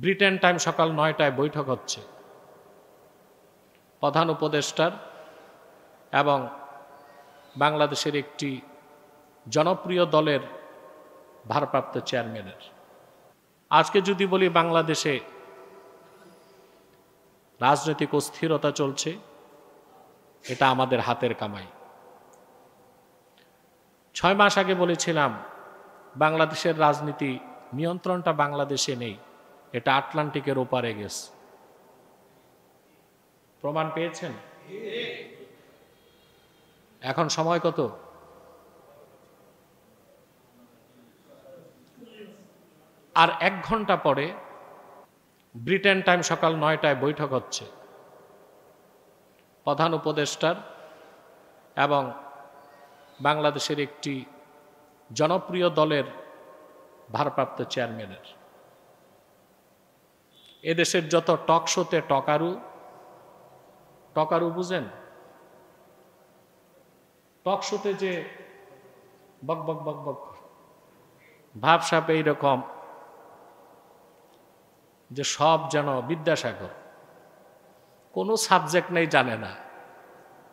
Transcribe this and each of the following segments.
Britain time সকাল ৯টায় বৈঠক হচ্ছে প্রধান উপদেষ্টার এবং বাংলাদেশের একটি জনপ্রিয় দলের ভারপ্রাপ্ত চেয়ারম্যানের। আজকে যদি বলি বাংলাদেশে রাজনৈতিক অস্থিরতা চলছে, এটা আমাদের হাতের কামাই। ৬ মাস আগে বলেছিলাম বাংলাদেশের রাজনীতি নিয়ন্ত্রণটা বাংলাদেশে নেই, এটা আটলান্টিকের ওপারে গেছে। প্রমাণ পেয়েছেন? এখন সময় কত? আর ১ ঘন্টা পরে ব্রিটেন টাইম সকাল ৯টায় বৈঠক হচ্ছে প্রধান উপদেষ্টার এবং বাংলাদেশের একটি জনপ্রিয় দলের ভারপ্রাপ্ত চেয়ারম্যানের। এদেশের যত টক শোতে টকারু বুঝেন? টক শোতে যে বক বক বক বক ভাবসাপ এইরকম যে সব যেন বিদ্যাসাগর, কোনো সাবজেক্ট নেই, জানে না,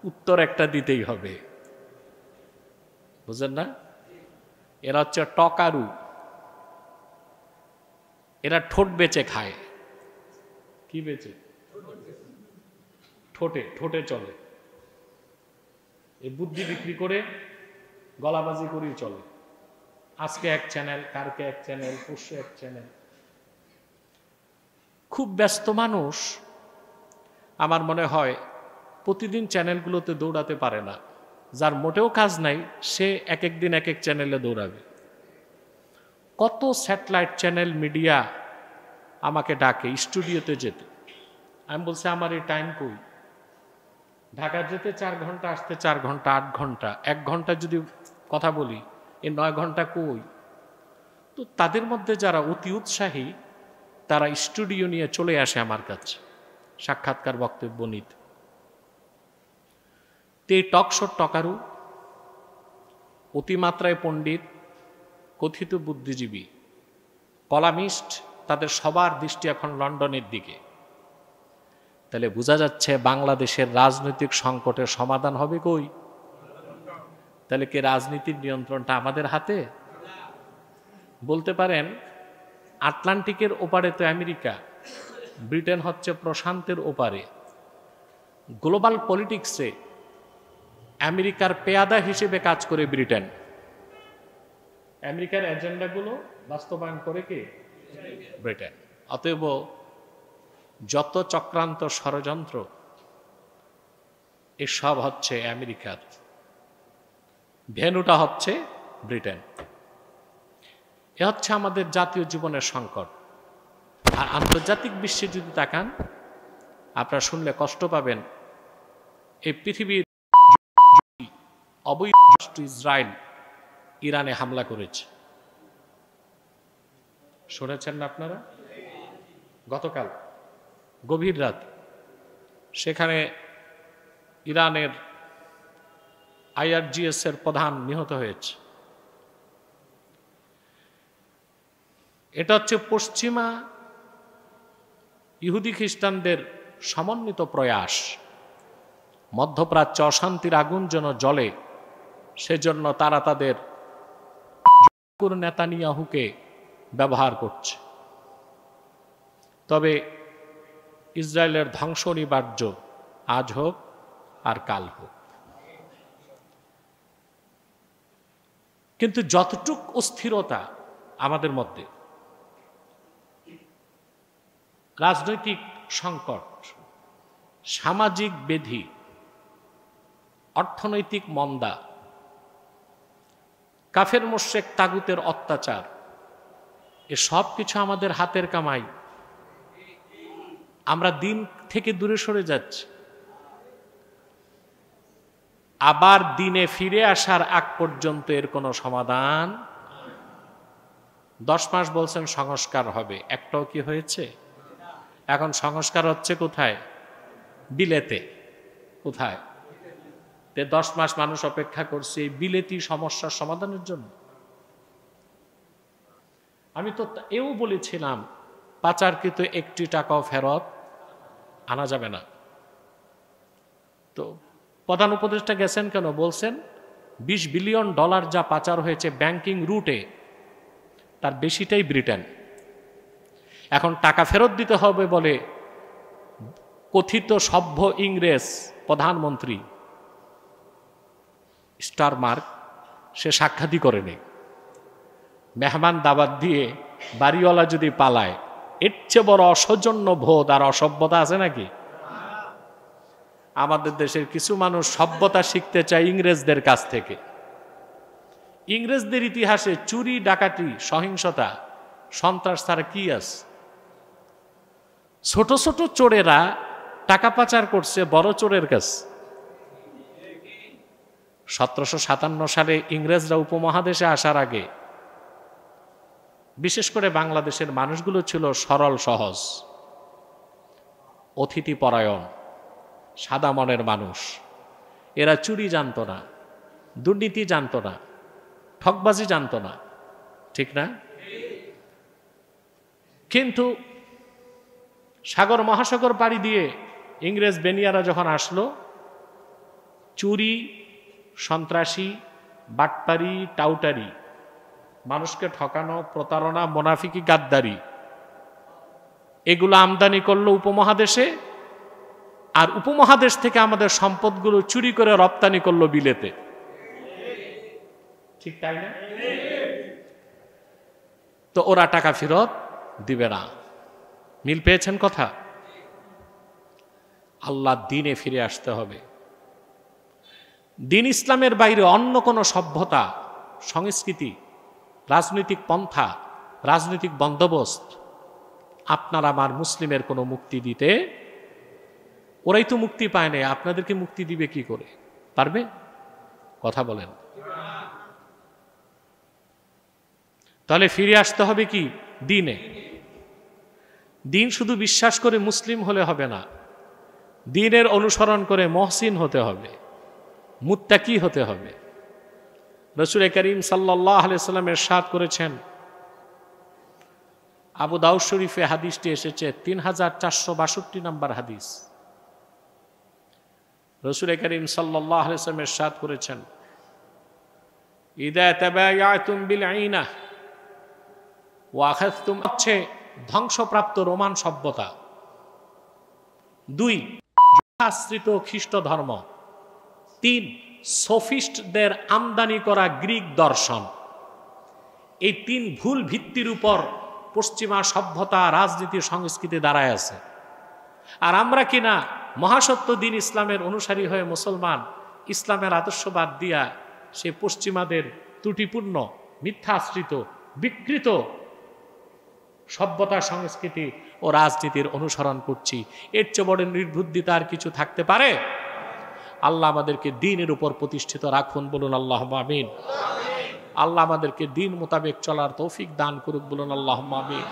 উত্তর একটা দিতেই হবে, বুঝেন না? এরা হচ্ছে টকারু, এরা ঠোঁট বেচে খায়। কি বেচে? ঠোঁটে চলে। এই বুদ্ধি বিক্রি করে গলাবাজি করেই চলে। আজকে এক চ্যানেল, কালকে এক চ্যানেল, পরশু এক চ্যানেল। খুব ব্যস্ত মানুষ আমার মনে হয় প্রতিদিন চ্যানেলগুলোতে দৌড়াতে পারে না। যার মোটেও কাজ নাই সে এক এক দিন এক এক চ্যানেলে দৌড়াবে। কত স্যাটেলাইট চ্যানেল মিডিয়া আমাকে ডাকে স্টুডিওতে যেতে। আমি বলছি আমার এই টাইম কই? ঢাকা যেতে 4 ঘন্টা, আসতে 4 ঘন্টা, 8 ঘন্টা, 1 ঘন্টা যদি কথা বলি, এই 9 ঘন্টা কই? তো তাদের মধ্যে যারা অতি উৎসাহী তারা স্টুডিও নিয়ে চলে আসে আমার কাছে সাক্ষাৎকার বক্তব্য নিতে। তে টকশোর টকারু, অতিমাত্রায় পণ্ডিত, কথিত বুদ্ধিজীবী, কলামিস্ট, তাদের সবার দৃষ্টি এখন লন্ডনের দিকে। তাহলে বোঝা যাচ্ছে বাংলাদেশের রাজনৈতিক সংকটের সমাধান হবে কই? তাহলে কি রাজনীতির নিয়ন্ত্রণটা আমাদের হাতে? বলতে পারেন আটলান্টিকের ওপারে তো আমেরিকা, ব্রিটেন হচ্ছে প্রশান্তের ওপারে। গ্লোবাল পলিটিক্সে আমেরিকার পেয়াদা হিসেবে কাজ করে ব্রিটেন। আমেরিকার এজেন্ডাগুলো বাস্তবায়ন করে কি? ব্রিটেন। অতএব যত চক্রান্ত ষড়যন্ত্র এসব হচ্ছে আমেরিকার, ভেন্যুটা হচ্ছে ব্রিটেন। এ হচ্ছে আমাদের জাতীয় জীবনের সংকট। আর আন্তর্জাতিক বিশ্বে যদি তাকান, আপনারা শুনলে কষ্ট পাবেন, এই পৃথিবীর অবৈধ রাষ্ট্র ইসরায়েল ইরানে হামলা করেছে। শুনেছেন না আপনারা? গতকাল গভীর রাত সেখানে ইরানের IRGS এর প্রধান নিহত হয়েছে। এটা হচ্ছে পশ্চিমা ইহুদি খ্রিস্টানদের সমন্বিত প্রয়াস মধ্যপ্রাচ্যে অশান্তির আগুন যেন জ্বলে, সেজন্য তারা তাদের নেতানিয়াহুকে ব্যবহার করছে। তবে ইসরায়েলের ধ্বংস অনিবার্য, আজ হোক আর কাল হোক। কিন্তু যতটুক অস্থিরতা আমাদের মধ্যে, রাজনৈতিক সংকট, সামাজিক ব্যাধি, অর্থনৈতিক মন্দা, কাফের মুশরিক তাগুতের অত্যাচার, এ সব কিছু আমাদের হাতের কামাই। আমরা দিন থেকে দূরে সরে যাচ্ছি। আবার দিনে ফিরে আসার আগ পর্যন্ত এর কোনো সমাধান। 10 মাস বলছেন সংস্কার হবে, একটাও কি হয়েছে? এখন সংস্কার হচ্ছে কোথায়? বিলেতে। কোথায়? 10 মাস মানুষ অপেক্ষা করছে এই বিলেতি সমস্যার সমাধানের জন্য। আমি তো এও বলেছিলাম পাচারকৃত একটি টাকাও ফেরত আনা যাবে না। তো প্রধান উপদেষ্টা গেছেন কেন? বলছেন 20 বিলিয়ন ডলার যা পাচার হয়েছে ব্যাংকিং রুটে, তার বেশিটাই ব্রিটেন। এখন টাকা ফেরত দিতে হবে বলে কথিত সভ্য ইংরেজ প্রধানমন্ত্রী স্টারমার্ক সে সাক্ষাৎই করেনি। মেহমান দাবাত দিয়ে বাড়িওয়ালা যদি পালায়, এর চেয়ে বড় অসৌজন্য বোধ আর অসভ্যতা আছে নাকি? আমাদের দেশের কিছু মানুষ সভ্যতা শিখতে চায় ইংরেজদের কাছ থেকে। ইংরেজদের ইতিহাসে চুরি, ডাকাতি, সহিংসতা, সন্ত্রাস ছাড়া কি আছে? ছোট ছোট চোরেরা টাকা পাচার করছে বড় চোরের কাছে। 1757 সালে ইংরেজরা উপমহাদেশে আসার আগে বিশেষ করে বাংলাদেশের মানুষগুলো ছিল সরল সহজ, অতিথি পরায়ণ, সাদা মনের মানুষ। এরা চুরি জানতো না, দুর্নীতি জানতো না, ঠকবাজি জানতো না, ঠিক না? কিন্তু সাগর মহাসাগর পাড়ি দিয়ে ইংরেজ বেনিয়ারা যখন আসলো, চুরি, সন্ত্রাসী, বাটপারি, টাউটারি, মানুষকে ঠকানো, প্রতারণা, মুনাফিকি, গাদ্দারি, এগুলো আমদানি করলো উপমহাদেশে। আর উপমহাদেশ থেকে আমাদের সম্পদগুলো চুরি করে রপ্তানি করলো বিলেতে, ঠিক তাই না? তো ওরা টাকা ফেরত দিবে না। মিল পেয়েছেন কথা? আল্লাহর দ্বীনে ফিরে আসতে হবে। দ্বীন ইসলামের বাইরে অন্য কোনো সভ্যতা, সংস্কৃতি, রাজনৈতিক পন্থা, রাজনৈতিক বন্দোবস্ত আপনার আমার মুসলিমের কোনো মুক্তি দিতে, ওরাই তো মুক্তি পায় না, আপনাদেরকে মুক্তি দিবে কি করে? পারবে? কথা বলেন। তাহলে ফিরে আসতে হবে কি? দ্বীনে। দ্বীন শুধু বিশ্বাস করে মুসলিম হলে হবে না, দ্বীনের অনুসরণ করে মহসিন হতে হবে, মুত্তাকি হতে হবে। রাসূল করিম সাল্লাল্লাহু আলাইহি ওয়াসাল্লাম ইরশাদ করেছেন, আবু দাউদ শরীফে হাদিসটি এসেছে, 3462 নম্বর হাদিস। রাসূল করিম সাল্লাল্লাহু আলাইহি ওয়াসাল্লাম ইরশাদ করেছেন, ইযা তাবায়াতুম বিল আইনাহ ওয়া আখাযতুম, হচ্ছে ধ্বংসপ্রাপ্ত রোমান সভ্যতা। 2 আশ্রিত খ্রিস্ট ধর্ম। 3 সোফিস্টদের আমদানি করা গ্রিক দর্শন। এই 3 ভুল ভিত্তির উপর পশ্চিমা সভ্যতা, রাজনীতি, সংস্কৃতি দাঁড়ায় আছে। আর আমরা কিনা মহাসত্য দ্বীন ইসলামের অনুসারী হয়ে মুসলমান, ইসলামের আদর্শবাদ দিয়া সে পশ্চিমাদের ত্রুটিপূর্ণ, মিথ্যা আশ্রিত, বিকৃত সভ্যতা, সংস্কৃতি ও রাজনীতির অনুসরণ করছি। এর চেয়ে বড় নির্বুদ্ধিতা আর কিছু থাকতে পারে? আল্লাহ আমাদেরকে দ্বীনের উপর প্রতিষ্ঠিত রাখুন, বলুন আল্লাহুম্মা আমিন। আল্লাহ আমাদেরকে দ্বীন মোতাবেক চলার তৌফিক দান করুক, বলুন আল্লাহুম্মা আমিন।